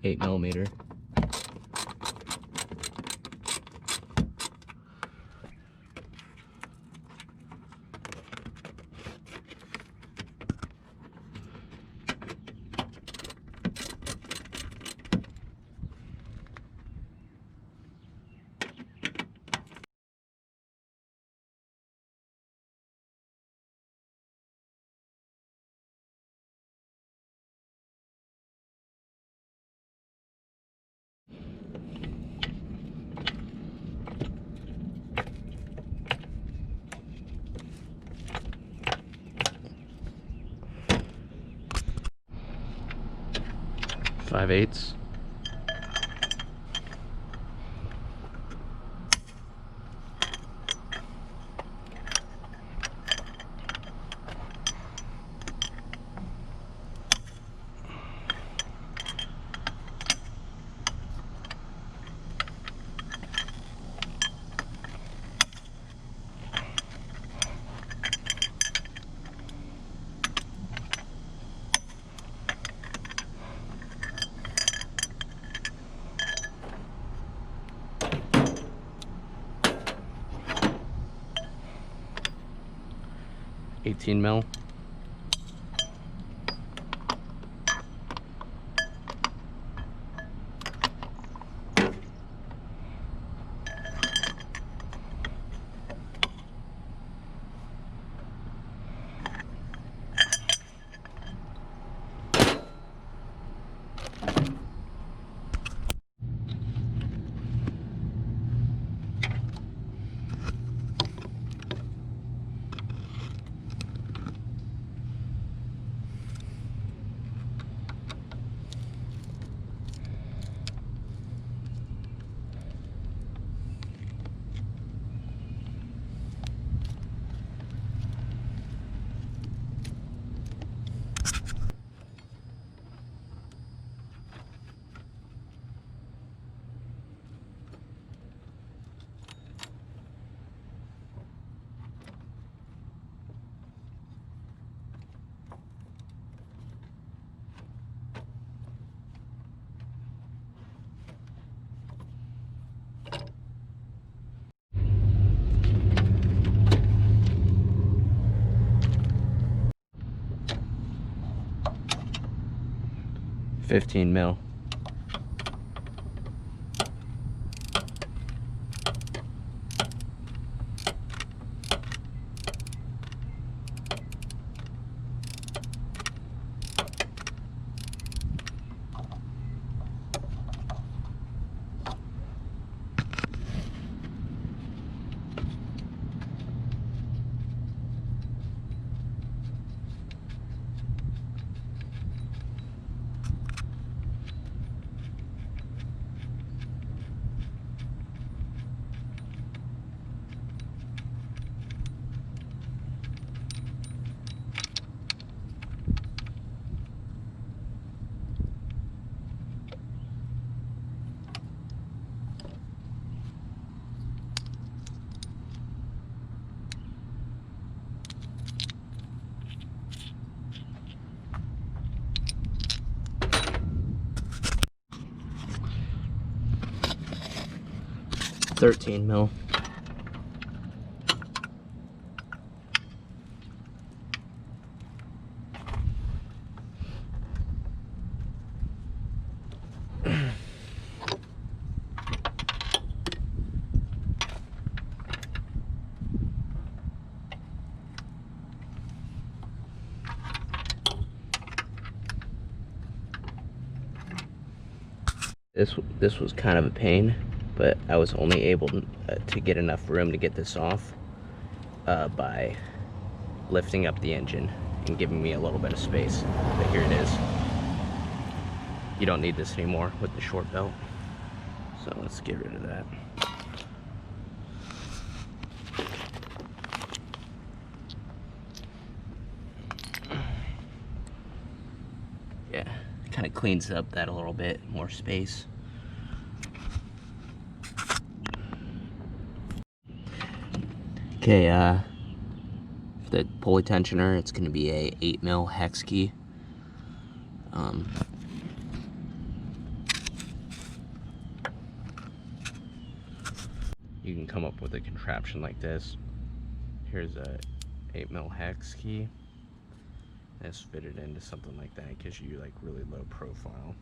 8mm. Five-eighths. Eighteen mil. Fifteen mil. Thirteen mil. This was kind of a pain, but I was only able to get enough room to get this off by lifting up the engine and giving me a little bit of space. But here it is. You don't need this anymore with the short belt, so let's get rid of that. Yeah, kind of cleans up that a little bit, more space. Okay, for the pulley tensioner, it's going to be a 8mm hex key. you can come up with a contraption like this. Here's a 8mm hex key. This fitted into something like that. Gives you like really low profile.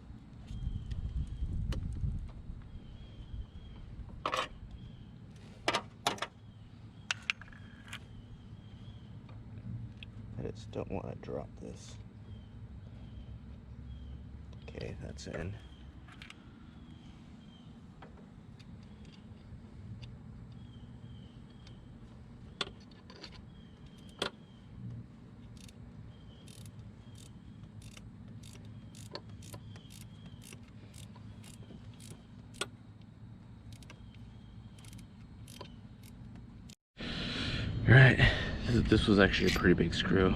I just don't want to drop this. Okay, that's in. Alright, this was actually a pretty big screw.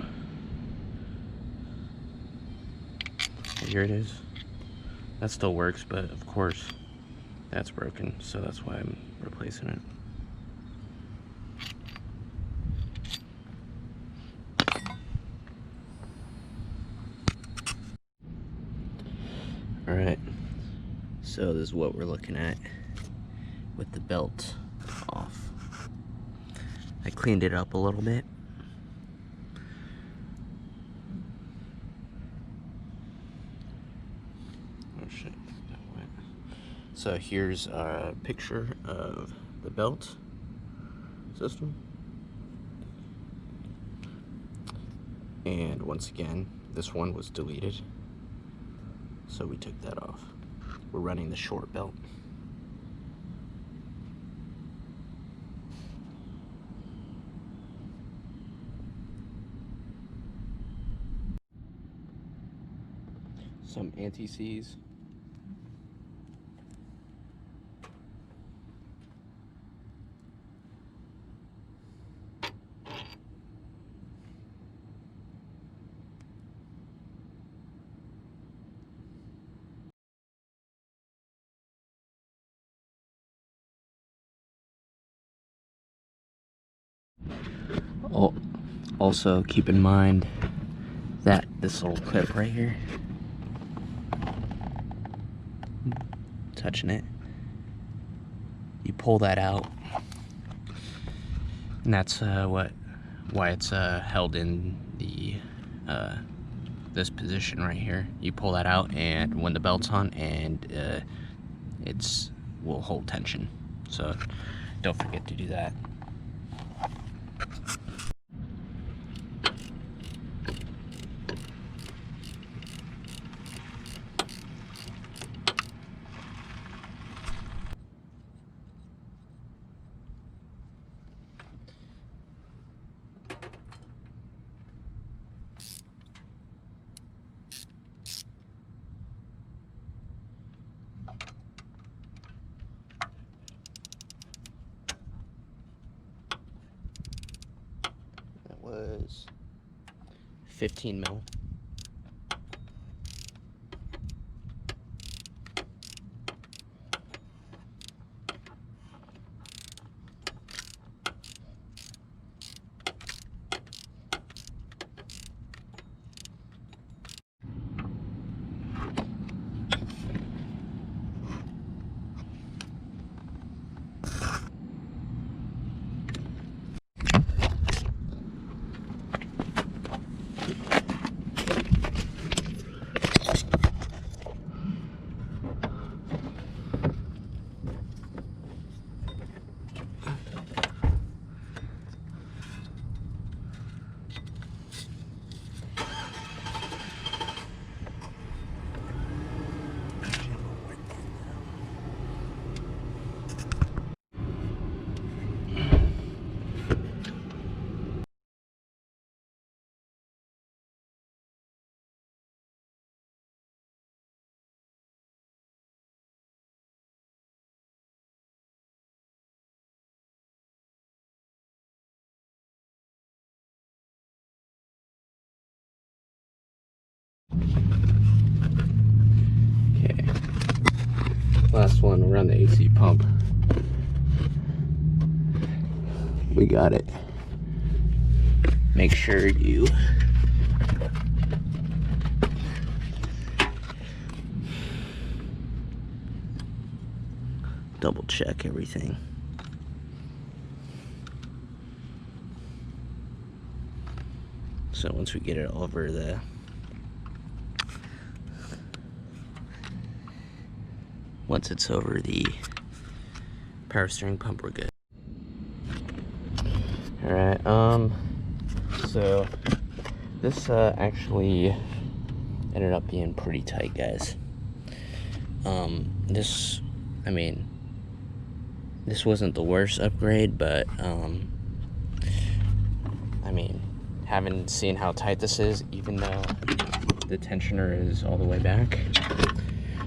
Here it is. That still works, but of course that's broken, so that's why I'm replacing it. Alright, so this is what we're looking at with the belt off. I cleaned it up a little bit. Oh shit, that went. So here's a picture of the belt system. And once again, this one was deleted, so we took that off. We're running the short belt. Some anti-seize. Oh, also keep in mind that this little clip right here, touching it, you pull that out, and that's why it's held in the this position right here. You pull that out, and when the belt's on, and will hold tension. So don't forget to do that. Was 15 mil. Okay, last one, we're on the AC pump. We got it. Make sure you double check everything. So once we get it over the once it's over the power steering pump, we're good. Alright, so this actually ended up being pretty tight, guys. This wasn't the worst upgrade, but having seen how tight this is, even though the tensioner is all the way back,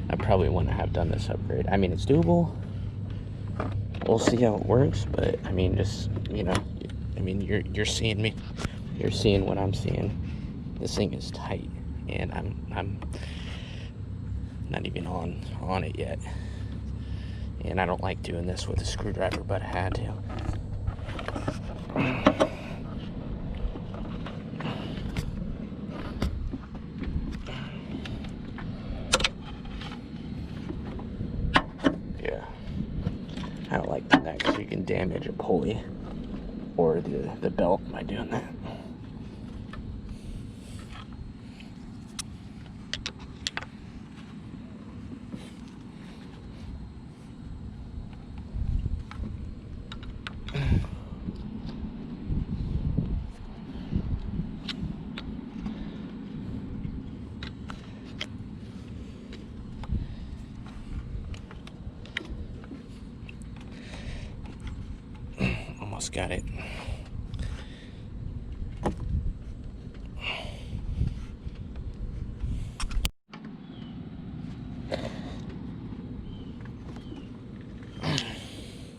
I probably wouldn't have done this upgrade. I mean, it's doable. We'll see how it works, but I mean, just, you know, you're seeing me. You're seeing what I'm seeing. This thing is tight, and I'm not even on it yet. And I don't like doing this with a screwdriver, but I had to. Yeah. I don't like doing that because you can damage a pulley or the belt by doing that. Almost got it.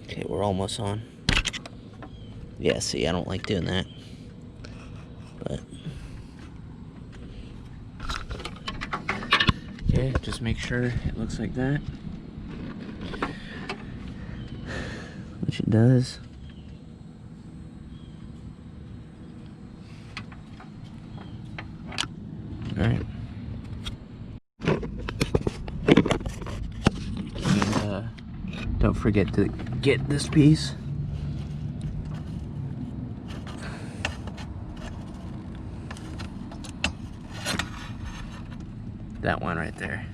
Okay, we're almost on. Yeah, see, I don't like doing that. But okay, just make sure it looks like that. Which it does. Alright. And don't forget to get this piece. That one right there.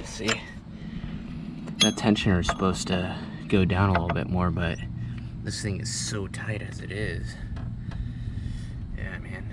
See? That tensioner is supposed to go down a little bit more, but this thing is so tight as it is. Yeah, man.